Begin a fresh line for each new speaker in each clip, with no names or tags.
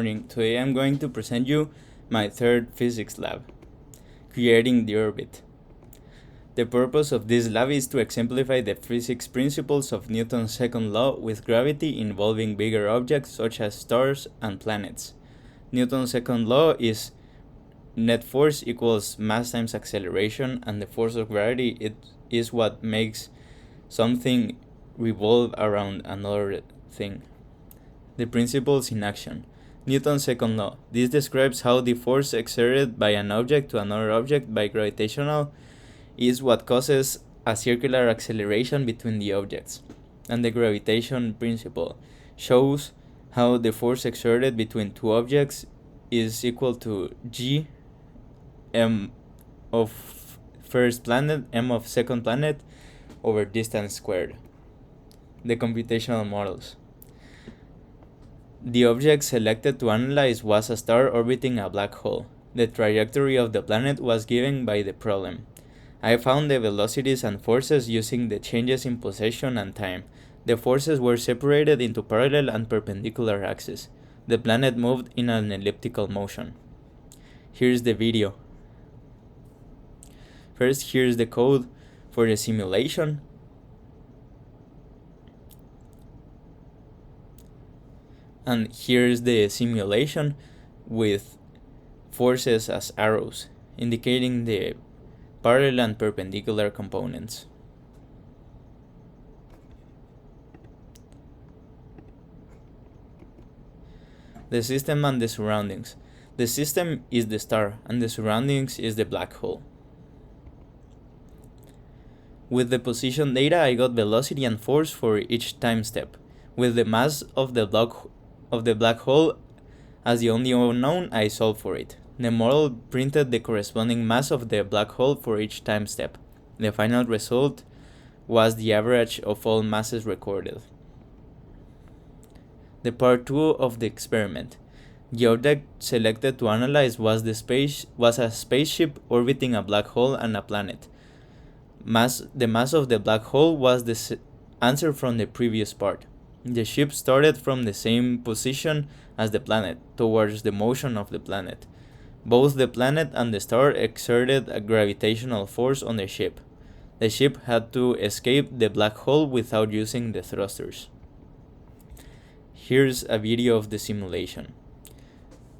Morning. Today I'm going to present you my third physics lab, creating the orbit. The purpose of this lab is to exemplify the physics principles of Newton's second law with gravity involving bigger objects such as stars and planets. Newton's second law is net force equals mass times acceleration, and the force of gravity is what makes something revolve around another thing. The principles in action. Newton's second law. This describes how the force exerted by an object to another object by gravitational is what causes a circular acceleration between the objects. And the gravitation principle shows how the force exerted between two objects is equal to g m of first planet, m of second planet, over distance squared. The computational models. The object selected to analyze was a star orbiting a black hole. The trajectory of the planet was given by the problem. I found the velocities and forces using the changes in position and time. The forces were separated into parallel and perpendicular axes. The planet moved in an elliptical motion. Here's the video. First, here's the code for the simulation. And here's the simulation with forces as arrows, indicating the parallel and perpendicular components. The system and the surroundings. The system is the star, and the surroundings is the black hole. With the position data, I got velocity and force for each time step. With the mass of the black hole as the only unknown, I solved for it. The model printed the corresponding mass of the black hole for each time step. The final result was the average of all masses recorded. The part 2 of the experiment. The object selected to analyze was a spaceship orbiting a black hole and a planet. The mass of the black hole was the answer from the previous part. The ship started from the same position as the planet, towards the motion of the planet. Both the planet and the star exerted a gravitational force on the ship. The ship had to escape the black hole without using the thrusters. Here's a video of the simulation.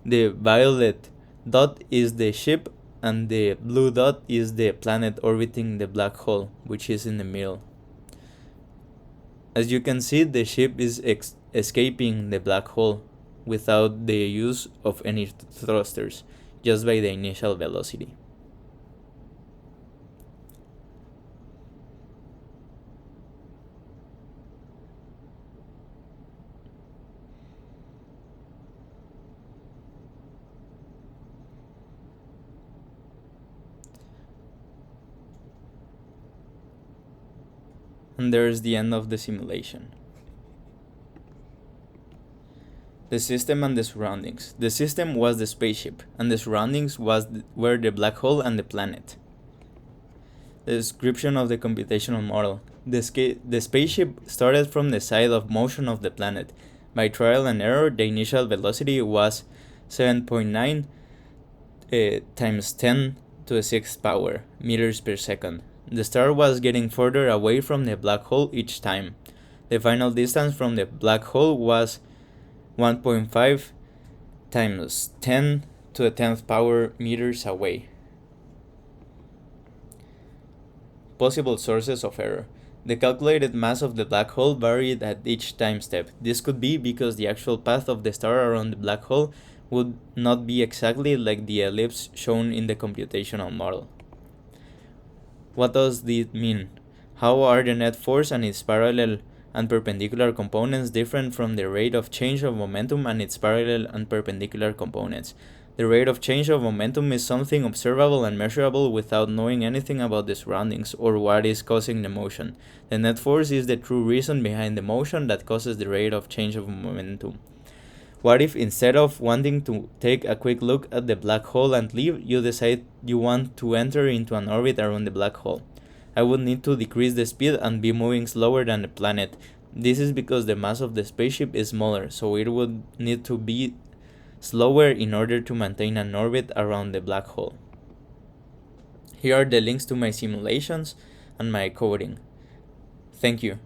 The violet dot is the ship, and the blue dot is the planet orbiting the black hole, which is in the middle. As you can see, the ship is escaping the black hole without the use of any thrusters, just by the initial velocity. And there's the end of the simulation. The system and the surroundings. The system was the spaceship, and the surroundings were the black hole and the planet. The description of the computational model. The spaceship started from the side of motion of the planet. By trial and error, the initial velocity was 7.9 times 10 to the 6th power meters per second. The star was getting further away from the black hole each time. The final distance from the black hole was 1.5 times 10 to the 10th power meters away. Possible sources of error. The calculated mass of the black hole varied at each time step. This could be because the actual path of the star around the black hole would not be exactly like the ellipse shown in the computational model. What does this mean? How are the net force and its parallel and perpendicular components different from the rate of change of momentum and its parallel and perpendicular components? The rate of change of momentum is something observable and measurable without knowing anything about the surroundings or what is causing the motion. The net force is the true reason behind the motion that causes the rate of change of momentum. What if instead of wanting to take a quick look at the black hole and leave, you decide you want to enter into an orbit around the black hole? I would need to decrease the speed and be moving slower than the planet. This is because the mass of the spaceship is smaller, so it would need to be slower in order to maintain an orbit around the black hole. Here are the links to my simulations and my coding. Thank you.